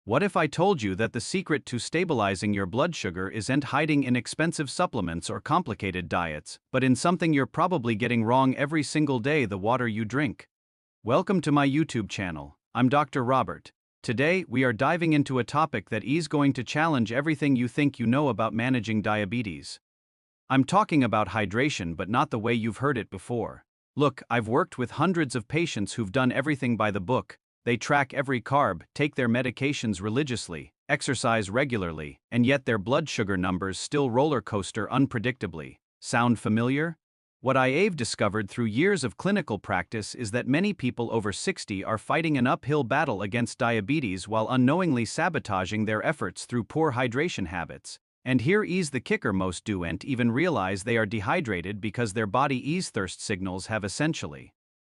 What if I told you that the secret to stabilizing your blood sugar isn't hiding in expensive supplements or complicated diets, but in something you're probably getting wrong every single day: the water you drink? Welcome to my YouTube channel. I'm Dr. Robert. Today, we are diving into a topic that is going to challenge everything you think you know about managing diabetes. I'm talking about hydration, but not the way you've heard it before. Look, I've worked with hundreds of patients who've done everything by the book. They track every carb, take their medications religiously, exercise regularly, and yet their blood sugar numbers still roller coaster unpredictably. Sound familiar? What I've discovered through years of clinical practice is that many people over 60 are fighting an uphill battle against diabetes while unknowingly sabotaging their efforts through poor hydration habits. And here is the kicker: most don't even realize they are dehydrated because their body's thirst signals have essentially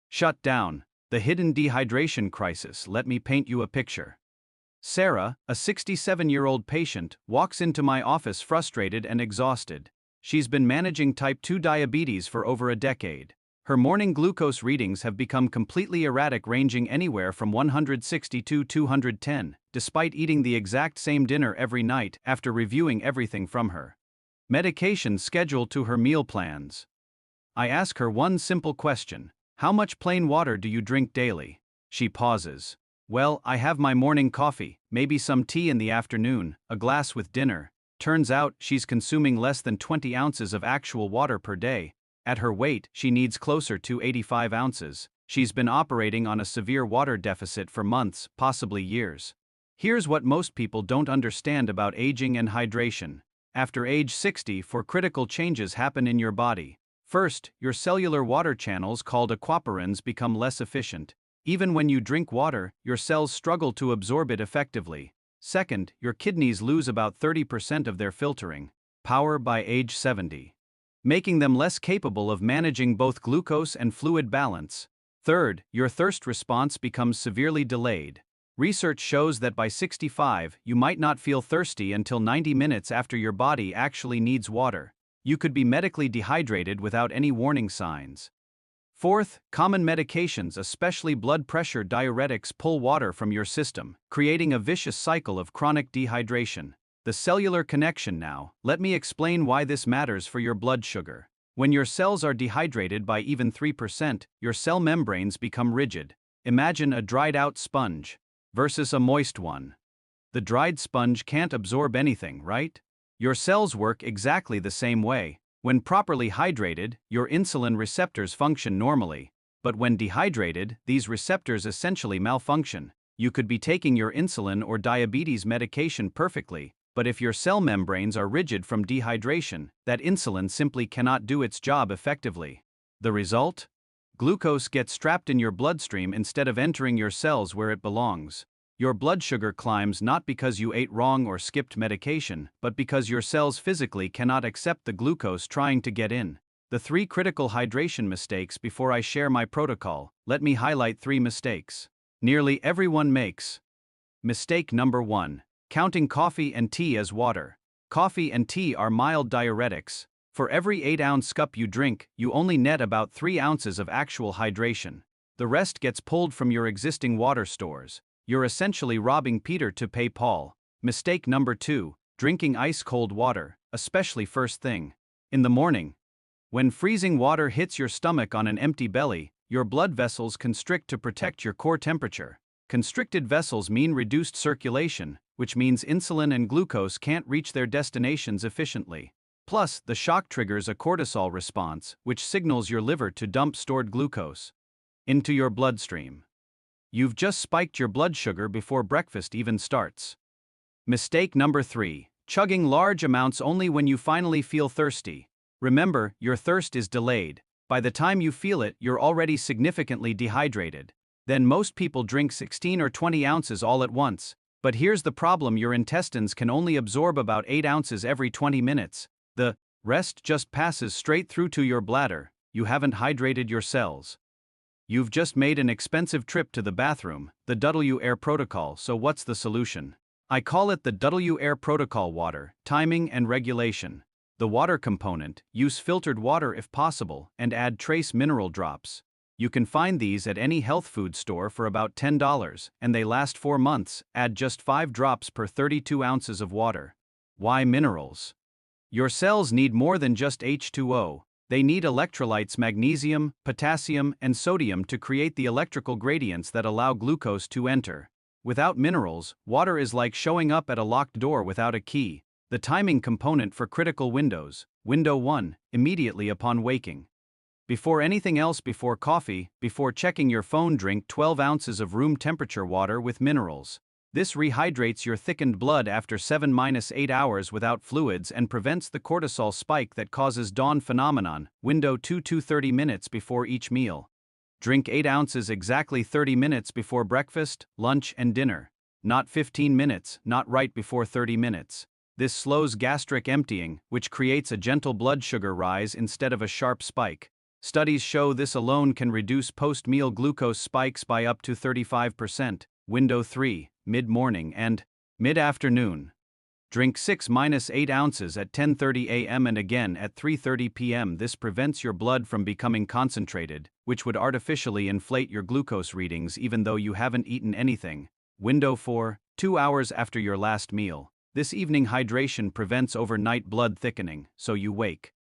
shut down. The hidden dehydration crisis. Let me paint you a picture. Sarah, a 67-year-old patient, walks into my office frustrated and exhausted. She's been managing type 2 diabetes for over a decade. Her morning glucose readings have become completely erratic, ranging anywhere from 160 to 210, despite eating the exact same dinner every night after reviewing everything from her medications scheduled to her meal plans. I ask her one simple question: how much plain water do you drink daily? She pauses. Well, I have my morning coffee, maybe some tea in the afternoon, a glass with dinner. Turns out, she's consuming less than 20 ounces of actual water per day. At her weight, she needs closer to 85 ounces. She's been operating on a severe water deficit for months, possibly years. Here's what most people don't understand about aging and hydration. After age 60, four critical changes happen in your body. First, your cellular water channels, called aquaporins, become less efficient. Even when you drink water, your cells struggle to absorb it effectively. Second, your kidneys lose about 30% of their filtering power by age 70, making them less capable of managing both glucose and fluid balance. Third, your thirst response becomes severely delayed. Research shows that by 65, you might not feel thirsty until 90 minutes after your body actually needs water. You could be medically dehydrated without any warning signs. Fourth, common medications, especially blood pressure diuretics, pull water from your system, creating a vicious cycle of chronic dehydration. The cellular connection now. Let me explain why this matters for your blood sugar. When your cells are dehydrated by even 3%, your cell membranes become rigid. Imagine a dried-out sponge versus a moist one. The dried sponge can't absorb anything, right? Your cells work exactly the same way. When properly hydrated, your insulin receptors function normally. But when dehydrated, these receptors essentially malfunction. You could be taking your insulin or diabetes medication perfectly, but if your cell membranes are rigid from dehydration, that insulin simply cannot do its job effectively. The result? Glucose gets trapped in your bloodstream instead of entering your cells where it belongs. Your blood sugar climbs not because you ate wrong or skipped medication, but because your cells physically cannot accept the glucose trying to get in. The 3 critical hydration mistakes. Before I share my protocol, let me highlight 3 mistakes nearly everyone makes. Mistake number 1: counting coffee and tea as water. Coffee and tea are mild diuretics. For every 8-ounce cup you drink, you only net about 3 ounces of actual hydration. The rest gets pulled from your existing water stores. You're essentially robbing Peter to pay Paul. Mistake number 2: drinking ice-cold water, especially first thing in the morning. When freezing water hits your stomach on an empty belly, your blood vessels constrict to protect your core temperature. Constricted vessels mean reduced circulation, which means insulin and glucose can't reach their destinations efficiently. Plus, the shock triggers a cortisol response, which signals your liver to dump stored glucose into your bloodstream. You've just spiked your blood sugar before breakfast even starts. Mistake number 3: chugging large amounts only when you finally feel thirsty. Remember, your thirst is delayed. By the time you feel it, you're already significantly dehydrated. Then most people drink 16 or 20 ounces all at once. But here's the problem: your intestines can only absorb about 8 ounces every 20 minutes. The rest just passes straight through to your bladder. You haven't hydrated your cells. You've just made an expensive trip to the bathroom, the W-Air protocol. So what's the solution? I call it the W-Air protocol: water, timing, and regulation. The water component: use filtered water if possible, and add trace mineral drops. You can find these at any health food store for about $10, and they last 4 months. Add just 5 drops per 32 ounces of water. Why minerals? Your cells need more than just H2O. They need electrolytes magnesium, potassium, and sodium to create the electrical gradients that allow glucose to enter. Without minerals, water is like showing up at a locked door without a key. The timing component for critical windows. Window 1, immediately upon waking. Before anything else, before coffee, before checking your phone, drink 12 ounces of room temperature water with minerals. This rehydrates your thickened blood after 7-8 hours without fluids and prevents the cortisol spike that causes dawn phenomenon. Window 2 to 30 minutes before each meal. Drink 8 ounces exactly 30 minutes before breakfast, lunch, and dinner. Not 15 minutes, not right before 30 minutes. This slows gastric emptying, which creates a gentle blood sugar rise instead of a sharp spike. Studies show this alone can reduce post-meal glucose spikes by up to 35%. Window 3, mid-morning and mid-afternoon. Drink 6-8 ounces at 10:30 a.m. and again at 3:30 p.m. This prevents your blood from becoming concentrated, which would artificially inflate your glucose readings even though you haven't eaten anything. Window 4, 2 hours after your last meal. This evening hydration prevents overnight blood thickening, so you wake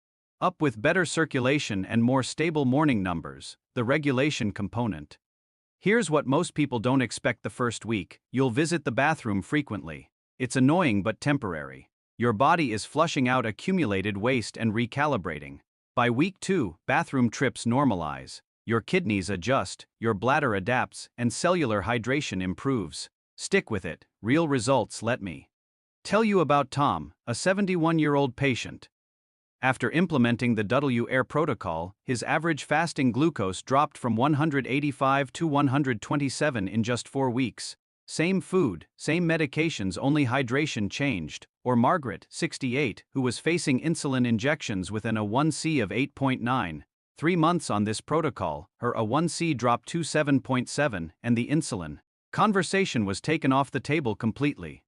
up with better circulation and more stable morning numbers. The regulation component. Here's what most people don't expect the first week: you'll visit the bathroom frequently. It's annoying but temporary. Your body is flushing out accumulated waste and recalibrating. By week 2, bathroom trips normalize. Your kidneys adjust, your bladder adapts, and cellular hydration improves. Stick with it. Real results. Let me tell you about Tom, a 71-year-old patient. After implementing the WAIR protocol, his average fasting glucose dropped from 185 to 127 in just 4 weeks. Same food, same medications, only hydration changed. Or Margaret, 68, who was facing insulin injections with an A1C of 8.9. 3 months on this protocol, her A1C dropped to 7.7, and the insulin conversation was taken off the table completely.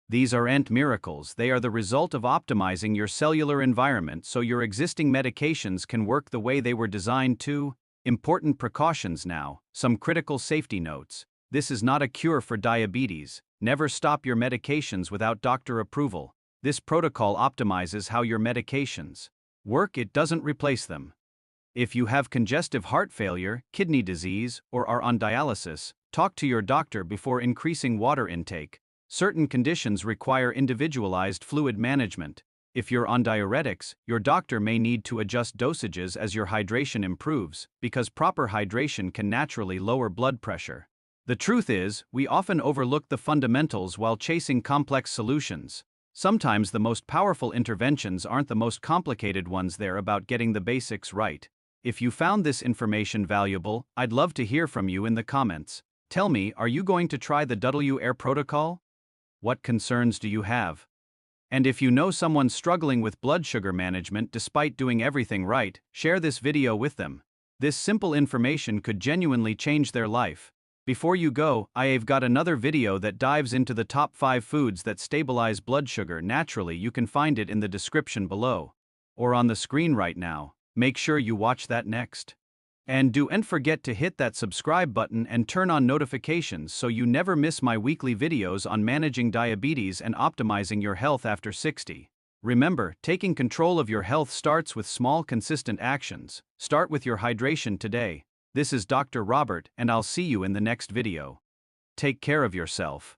These aren't miracles, they are the result of optimizing your cellular environment so your existing medications can work the way they were designed to. Important precautions now, some critical safety notes. This is not a cure for diabetes. Never stop your medications without doctor approval. This protocol optimizes how your medications work, it doesn't replace them. If you have congestive heart failure, kidney disease, or are on dialysis, talk to your doctor before increasing water intake. Certain conditions require individualized fluid management. If you're on diuretics, your doctor may need to adjust dosages as your hydration improves, because proper hydration can naturally lower blood pressure. The truth is, we often overlook the fundamentals while chasing complex solutions. Sometimes the most powerful interventions aren't the most complicated ones, they're about getting the basics right. If you found this information valuable, I'd love to hear from you in the comments. Tell me, are you going to try the WAIR protocol? What concerns do you have? And if you know someone struggling with blood sugar management despite doing everything right, share this video with them. This simple information could genuinely change their life. Before you go, I've got another video that dives into the top 5 foods that stabilize blood sugar naturally. You can find it in the description below, or on the screen right now. Make sure you watch that next. And don't forget to hit that subscribe button and turn on notifications so you never miss my weekly videos on managing diabetes and optimizing your health after 60. Remember, taking control of your health starts with small, consistent actions. Start with your hydration today. This is Dr. Robert, and I'll see you in the next video. Take care of yourself.